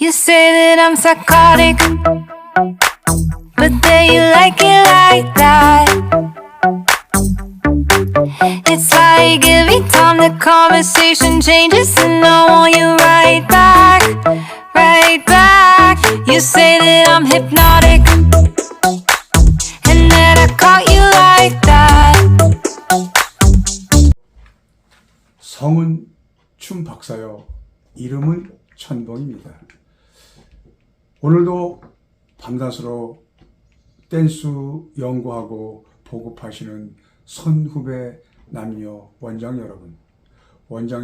You say that I'm psychotic, but then you like it like that. It's like every time the conversation changes, and I want you right back, right back. You say that I'm hypnotic, and that I caught you like that. 성은 춤 박사요. 이름은 천봉입니다. 오늘도 밤낮으로 댄스 연구하고 보급하시는 선후배 남녀 원장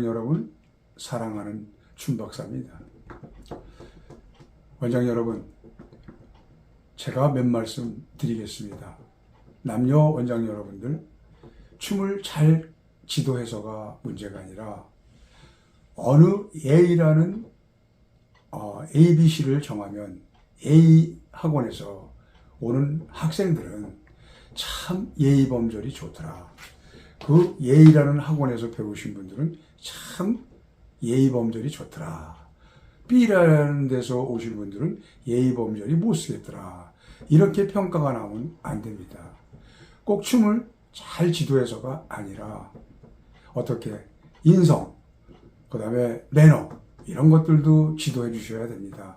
여러분 사랑하는 춤 박사입니다. 원장 여러분, 제가 몇 말씀 드리겠습니다. 남녀 원장 여러분들, 춤을 잘 지도해서가 문제가 아니라 어느 A라는 ABC를 정하면 A 학원에서 오는 학생들은 참 예의범절이 좋더라. 그 예의라는 학원에서 배우신 분들은 참 예의범절이 좋더라. B라는 데서 오신 분들은 예의범절이 못 쓰겠더라. 이렇게 평가가 나오면 안 됩니다. 꼭 춤을 잘 지도해서가 아니라 어떻게 인성, 그 다음에 매너 이런 것들도 지도해 주셔야 됩니다.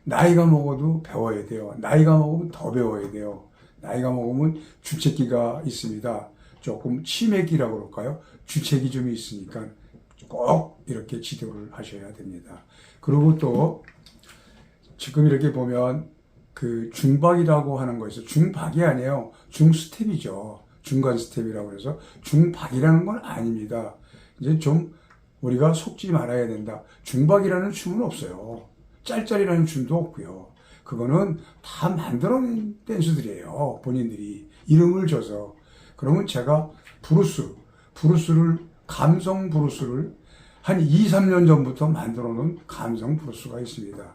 나이가 먹어도 배워야 돼요. 나이가 먹으면 더 배워야 돼요. 나이가 먹으면 주책기가 있습니다. 조금 치매기라고 그럴까요? 주책이 좀 있으니까 꼭 이렇게 지도를 하셔야 됩니다. 그리고 또 지금 이렇게 보면 그 중박이라고 하는 거에서 중박이 아니에요. 중스텝이죠. 중간 스텝이라고 해서 중박이라는 건 아닙니다. 이제 좀 우리가 속지 말아야 된다. 중박이라는 춤은 없어요. 짤짤이라는 춤도 없고요. 그거는 다 만들어낸 댄스들이에요. 본인들이 이름을 줘서. 그러면 제가 브루스를 감성 브루스를 한 2, 3년 전부터 만들어 놓은 감성 브루스가 있습니다.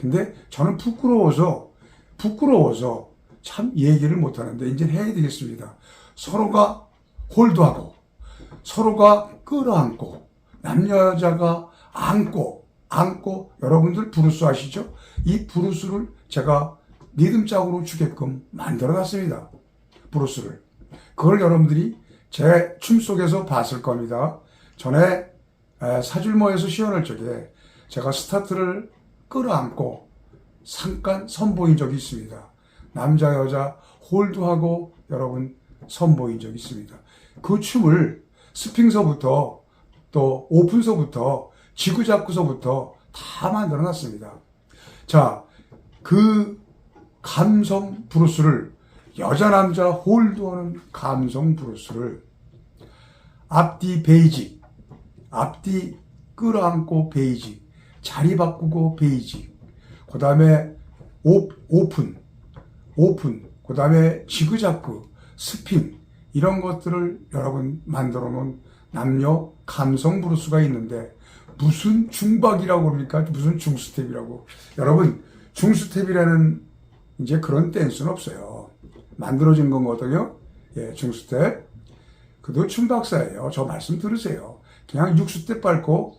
근데 저는 부끄러워서 참 얘기를 못 하는데 이제 해야 되겠습니다. 서로가 홀드하고 서로가 끌어안고 남녀 여자가 안고 여러분들 브루스 아시죠? 이 브루스를 제가 리듬짝으로 추게끔 만들어 놨습니다. 브루스를. 그걸 여러분들이 제 춤 속에서 봤을 겁니다. 전에 사줄모에서 시연할 적에 제가 스타트를 끌어안고 잠깐 선보인 적이 있습니다. 남자 여자 홀드하고 여러분 선보인 적이 있습니다. 그 춤을 스핑서부터 또 오픈서부터 지구자구서부터 다 만들어 놨습니다. 자, 그 감성 브루스를 여자 남자 홀드하는 감성 브루스를 앞뒤 베이직, 앞뒤 끌어안고 베이직, 자리 바꾸고 베이직, 그 다음에 오픈, 그 다음에 지그자그, 스핀 이런 것들을 여러분 만들어 놓은 남녀 감성 브루스가 있는데 무슨 중박이라고 합니까? 무슨 중스텝이라고. 여러분, 중스텝이라는 이제 그런 댄스는 없어요. 만들어진 거거든요. 예, 중스텝. 그도 춤박사예요. 저 말씀 들으세요. 그냥 6스텝 밟고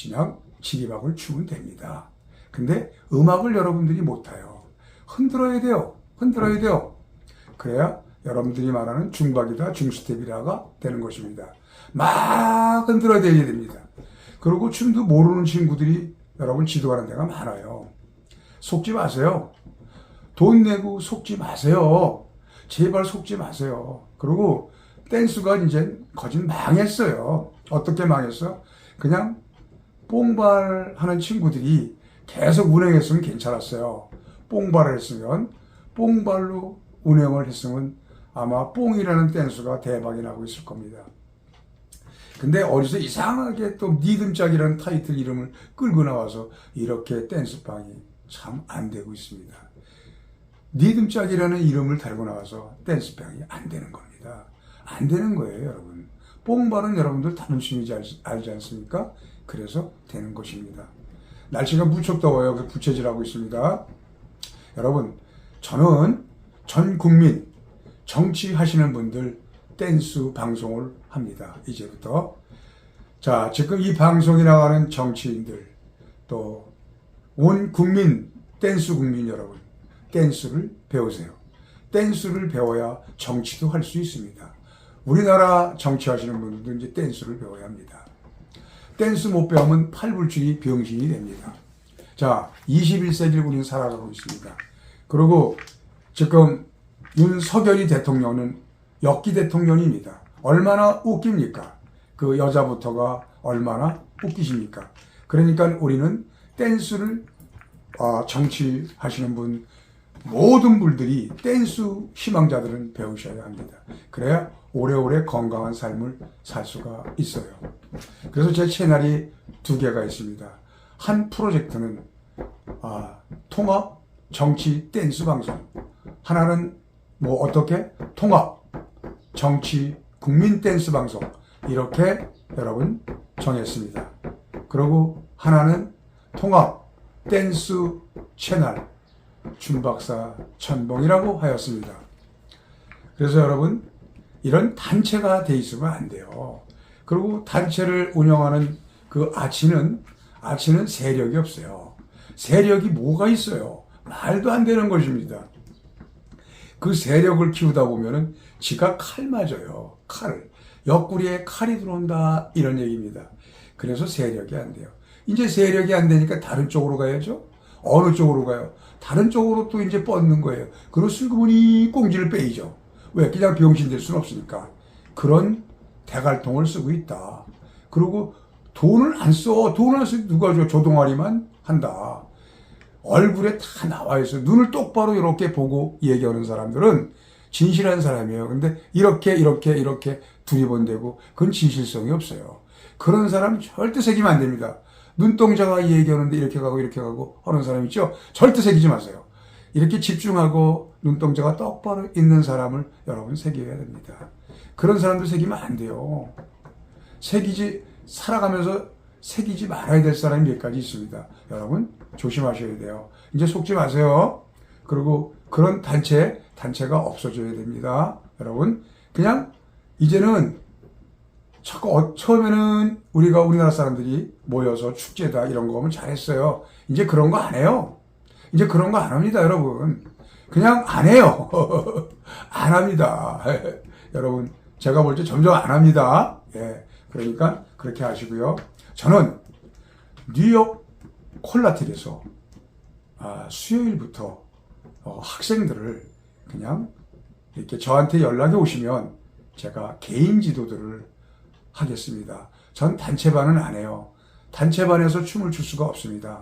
그냥 지리박을 추면 됩니다. 근데 음악을 여러분들이 못 타요. 흔들어야 돼요. 그래야 여러분들이 말하는 중박이다, 중스텝이라가 되는 것입니다. 막 흔들어야 됩니다. 그리고 춤도 모르는 친구들이 여러분 지도하는 데가 많아요. 속지 마세요. 돈 내고 속지 마세요. 제발 속지 마세요. 그리고 댄스가 이제 거진 망했어요. 어떻게 망했어? 그냥 뽕발하는 친구들이 계속 운행했으면 괜찮았어요. 뽕발을 했으면, 뽕발로 운영을 했으면 아마 뽕이라는 댄스가 대박이 나고 있을 겁니다. 근데 어디서 이상하게 또 리듬짝이라는 타이틀 이름을 끌고 나와서 이렇게 댄스방이 참 안 되고 있습니다. 리듬짝이라는 이름을 달고 나와서 댄스방이 안 되는 겁니다. 안 되는 거예요, 여러분. 뽕발은 여러분들 다른 춤이지 알지 않습니까? 그래서 되는 것입니다. 날씨가 무척 더워요. 그래서 부채질하고 있습니다. 여러분, 저는 전 국민 정치하시는 분들 댄스 방송을 합니다. 이제부터. 자, 지금 이 방송이 나가는 정치인들, 또 온 국민, 댄스 국민 여러분, 댄스를 배우세요. 댄스를 배워야 정치도 할 수 있습니다. 우리나라 정치하시는 분들도 이제 댄스를 배워야 합니다. 댄스 못 배우면 팔불출이 병신이 됩니다. 자, 21세기를 우리는 살아가고 있습니다. 그리고 지금 윤석열이 대통령은 역기 대통령입니다. 얼마나 웃깁니까? 그 여자부터가 얼마나 웃기십니까? 그러니까 우리는 댄스를 정치하시는 분 모든 분들이 댄스 희망자들은 배우셔야 합니다. 그래야 오래오래 건강한 삶을 살 수가 있어요. 그래서 제 채널이 2개가 있습니다. 한 프로젝트는 통합 정치 댄스 방송, 하나는 뭐 어떻게 통합 정치 국민 댄스 방송, 이렇게 여러분 정했습니다. 그리고 하나는 통합 댄스 채널 춘박사 천봉이라고 하였습니다. 그래서 여러분, 이런 단체가 돼 있으면 안 돼요. 그리고 단체를 운영하는 그 아치는 세력이 없어요. 세력이 뭐가 있어요? 말도 안 되는 것입니다. 그 세력을 키우다 보면은 지가 칼 맞아요. 칼. 옆구리에 칼이 들어온다, 이런 얘기입니다. 그래서 세력이 안 돼요. 이제 세력이 안 되니까 다른 쪽으로 가야죠. 어느 쪽으로 가요? 다른 쪽으로 또 이제 뻗는 거예요. 그리고 슬그머니 꽁지를 빼이죠. 왜? 그냥 병신 될 수는 없으니까. 그런 대갈통을 쓰고 있다. 그리고 돈을 안 써. 돈을 안 써. 누가 줘? 조동아리만 한다. 얼굴에 다 나와 있어요. 눈을 똑바로 이렇게 보고 얘기하는 사람들은 진실한 사람이에요. 근데 이렇게 두리번대고 그건 진실성이 없어요. 그런 사람 절대 새기면 안 됩니다. 눈동자가 얘기하는데 이렇게 가고 하는 사람 있죠? 절대 새기지 마세요. 이렇게 집중하고 눈동자가 똑바로 있는 사람을 여러분 새겨야 됩니다. 그런 사람들 새기면 안 돼요. 살아가면서 새기지 말아야 될 사람이 몇 가지 있습니다. 여러분 조심하셔야 돼요. 이제 속지 마세요. 그리고 그런 단체가 없어져야 됩니다. 여러분 그냥 이제는 처음에는 우리나라 사람들이 모여서 축제다 이런 거 하면 잘했어요. 이제 그런 거 안 해요. 이제 그런 거 안 합니다, 여러분. 그냥 안 해요. 안 합니다. 여러분, 제가 볼 때 점점 안 합니다. 예. 그러니까 그렇게 하시고요. 저는 뉴욕 콜라텔에서 수요일부터 학생들을 그냥 이렇게 저한테 연락이 오시면 제가 개인 지도들을 하겠습니다. 전 단체반은 안 해요. 단체반에서 춤을 출 수가 없습니다.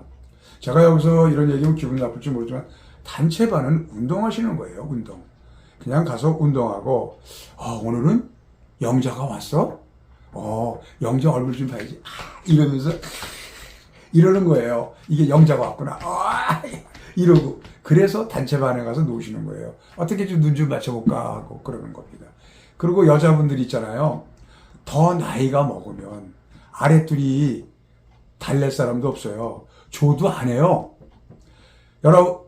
제가 여기서 이런 얘기하면 기분 나쁠지 모르지만 단체반은 운동하시는 거예요. 운동. 그냥 가서 운동하고 오늘은 영자가 왔어? 영자 얼굴 좀 봐야지. 이러면서 이러는 거예요. 이게 영자가 왔구나. 이러고 그래서 단체반에 가서 노시는 거예요. 어떻게 좀 눈 좀 맞춰볼까 하고 그러는 겁니다. 그리고 여자분들 있잖아요. 더 나이가 먹으면 아랫줄이 달랠 사람도 없어요. 조도 안 해요. 여러분,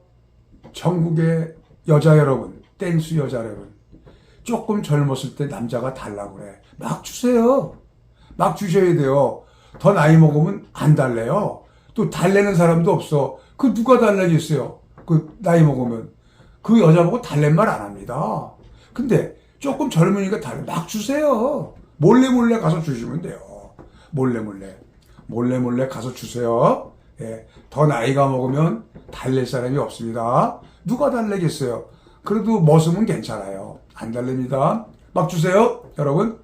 전국의 여자 여러분, 댄스 여자 여러분, 조금 젊었을 때 남자가 달라고 그래. 막 주세요. 막 주셔야 돼요. 더 나이 먹으면 안 달래요. 또 달래는 사람도 없어. 그 누가 달라겠어요? 그 나이 먹으면. 그 여자 보고 달랜 말 안 합니다. 근데 조금 젊으니까 막 주세요. 몰래 가서 주시면 돼요. 몰래 가서 주세요. 예. 더 나이가 먹으면 달랠 사람이 없습니다. 누가 달래겠어요? 그래도 머슴은 괜찮아요. 안 달랩니다. 막 주세요. 여러분.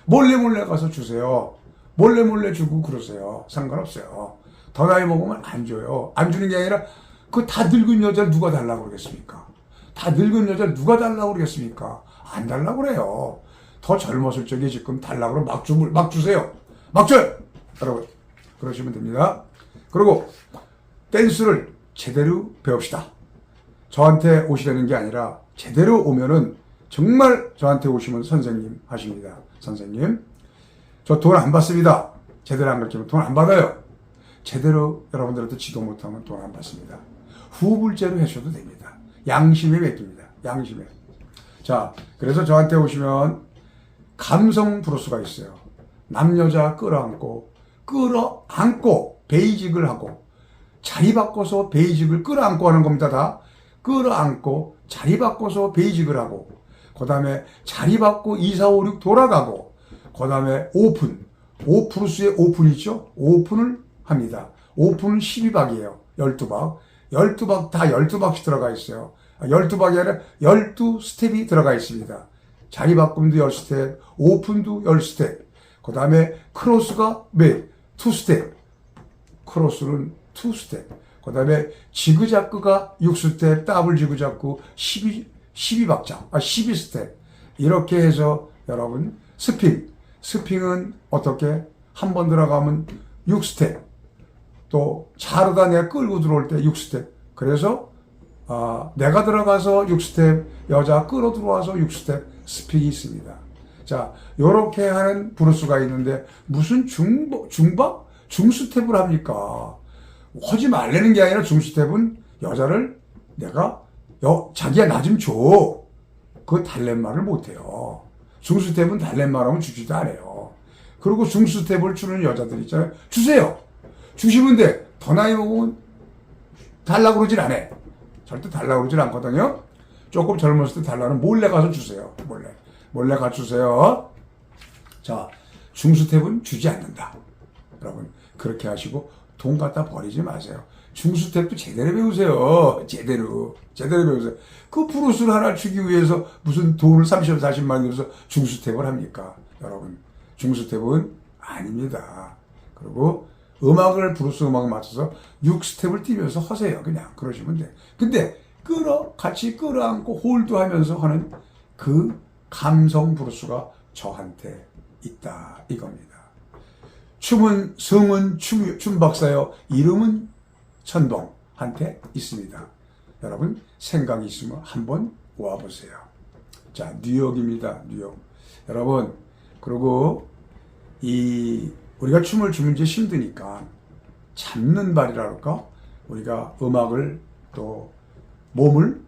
몰래 가서 주세요. 몰래 주고 그러세요. 상관없어요. 더 나이 먹으면 안 줘요. 안 주는 게 아니라 그 다 늙은 여자를 누가 달라고 그러겠습니까? 다 늙은 여자를 누가 달라고 그러겠습니까? 안 달라고 그래요. 더 젊었을 적에 지금 달라고 그러면 막 주세요. 막 줘요. 여러분. 그러시면 됩니다. 그리고 댄스를 제대로 배웁시다. 저한테 오시려는 게 아니라 제대로 오면은 정말 저한테 오시면 선생님 하십니다. 선생님. 저 돈 안 받습니다. 제대로 안 가르치면 돈 안 받아요. 제대로 여러분들한테 지도 못하면 돈 안 받습니다. 후불제로 하셔도 됩니다. 양심에 맡깁니다. 양심에. 자, 그래서 저한테 오시면 감성 브로스가 있어요. 남여자 끌어안고 베이직을 하고 자리 바꿔서 베이직을 끌어안고 하는 겁니다. 다 끌어안고 자리 바꿔서 베이직을 하고, 그 다음에 자리 바꿔 2, 4, 5, 6 돌아가고, 그 다음에 오픈, 오프루스의 오픈 있죠? 오픈을 합니다. 오픈은 12박이에요. 12박. 12박 다 12박씩 들어가 있어요. 12박이 아니라 12스텝이 들어가 있습니다. 자리 바꿈도 10스텝, 오픈도 10스텝. 그 다음에 크로스가 몇? 2스텝. 크로스는 2스텝. 그 다음에 지그자그가 6스텝, 더블 지그자그 12박자, 12스텝. 이렇게 해서 여러분, 스핑은 어떻게? 한 번 들어가면 6스텝. 또 자르다 내가 끌고 들어올 때 6스텝. 그래서 내가 들어가서 6스텝, 여자 끌어 들어와서 6스텝 스픽이 있습니다. 자, 요렇게 하는 브루스가 있는데 무슨 중스텝을 합니까? 하지 말라는 게 아니라 중스텝은 여자를 내가 자기야 나 좀 줘. 그 달랫말을 못해요. 중스텝은 달랫말하면 주지도 않아요. 그리고 중스텝을 추는 여자들 있잖아요. 주세요. 주시면 돼. 더 나이 먹으면 달라고 그러질 않아. 절대 달라고 그러질 않거든요. 조금 젊었을 때 달라는 몰래 가서 주세요. 몰래 가서 주세요. 자, 중스텝은 주지 않는다. 여러분, 그렇게 하시고 돈 갖다 버리지 마세요. 중스텝도 제대로 배우세요. 제대로 배우세요. 그 브루스를 하나 주기 위해서 무슨 돈을 30, 40만 들여서 중스텝을 합니까? 여러분, 중스텝은 아닙니다. 그리고 브루스 음악을 맞춰서 6스텝을 뛰면서 하세요. 그냥 그러시면 돼. 근데 같이 끌어안고 홀드하면서 하는 그 감성 브루스가 저한테 있다 이겁니다. 성은 춤 박사요. 이름은 천봉한테 있습니다. 여러분 생각이 있으면 한번 와보세요. 자, 뉴욕입니다. 뉴욕. 여러분, 그리고 우리가 춤을 추면 이제 힘드니까 잡는 발이라 할까? 우리가 음악을 또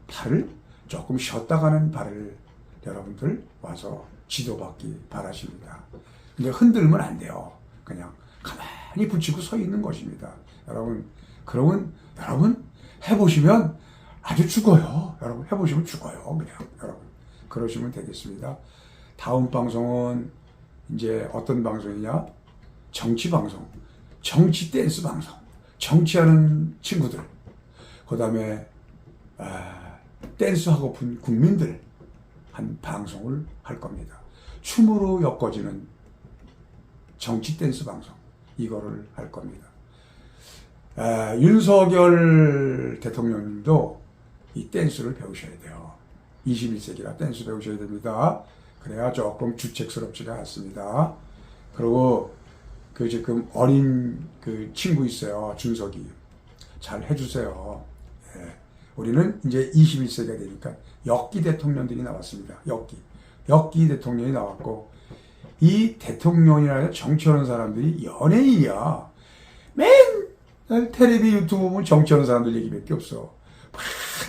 발을 조금 쉬었다 가는 발을 여러분들 와서 지도받기 바라십니다. 근데 흔들면 안 돼요. 그냥 가만히 붙이고 서 있는 것입니다. 여러분, 그러면 여러분 해보시면 아주 죽어요. 여러분 해보시면 죽어요. 그냥 여러분 그러시면 되겠습니다. 다음 방송은 이제 어떤 방송이냐? 정치 방송, 정치 댄스 방송, 정치하는 친구들, 그 다음에 댄스 하고픈 국민들 한 방송을 할 겁니다. 춤으로 엮어지는 정치 댄스 방송, 이거를 할 겁니다. 윤석열 대통령님도 이 댄스를 배우셔야 돼요. 21세기라 댄스 배우셔야 됩니다. 그래야 조금 주책스럽지가 않습니다. 그리고 지금 어린 친구 있어요. 준석이. 잘 해주세요. 예. 우리는 이제 21세기가 되니까 엽기 대통령들이 나왔습니다. 엽기 대통령이 나왔고, 이 대통령이나 정치하는 사람들이 연예인이야. 맨날 텔레비 유튜브 보면 정치하는 사람들 얘기밖에 없어.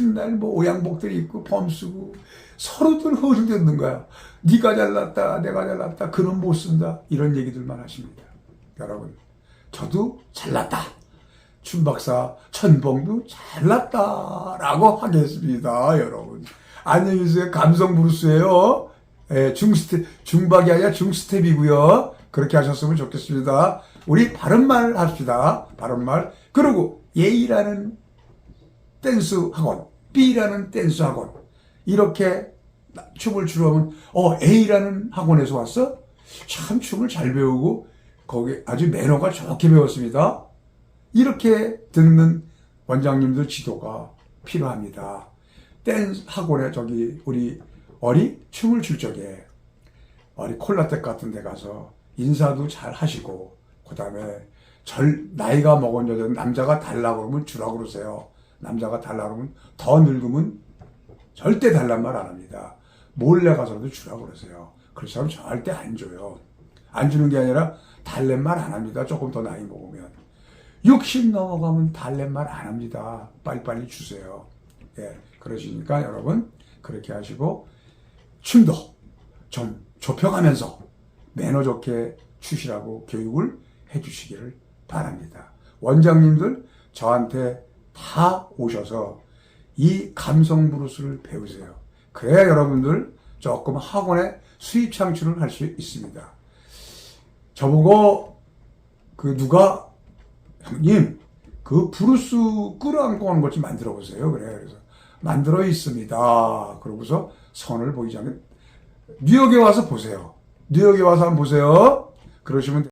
맨날 뭐 오양복들이 입고 범 쓰고 서로들 흐르듣는 거야. 네가 잘났다, 내가 잘났다, 그는 못 쓴다, 이런 얘기들만 하십니다. 여러분, 저도 잘났다. 춤박사 천봉도 잘났다 라고 하겠습니다. 여러분 안녕히 계세요. 감성 브루스예요. 중박이 아니라 중스텝이고요. 그렇게 하셨으면 좋겠습니다. 우리 바른말 합시다. 바른말. 그리고 A라는 댄스 학원, B라는 댄스 학원, 이렇게 춤을 추러 하면 A라는 학원에서 왔어? 참 춤을 잘 배우고 거기 아주 매너가 좋게 배웠습니다. 이렇게 듣는 원장님들 지도가 필요합니다. 댄스 학원에 우리 춤을 출 적에 콜라텍 같은 데 가서 인사도 잘 하시고, 그 다음에 나이가 먹은 여자는 남자가 달라고 그러면 주라고 그러세요. 남자가 달라고 그러면 더 늙으면 절대 달란 말 안 합니다. 몰래 가서도 주라고 그러세요. 그렇지 않으면 절대 안 줘요. 안 주는 게 아니라 달랜말 안 합니다. 조금 더 나이 먹으면. 60 넘어가면 달랜말 안 합니다. 빨리빨리 주세요. 예, 그러시니까 여러분 그렇게 하시고 춤도 좀 좁혀가면서 매너 좋게 추시라고 교육을 해주시기를 바랍니다. 원장님들 저한테 다 오셔서 이 감성 브루스를 배우세요. 그래야 여러분들 조금 학원에 수입 창출을 할 수 있습니다. 저보고 누가 형님 그 브루스 끌어안고 하는 것 좀 만들어 보세요. 그래서 만들어 있습니다. 그러고서 선을 보이지 않게 뉴욕에 와서 보세요. 뉴욕에 와서 한번 보세요. 그러시면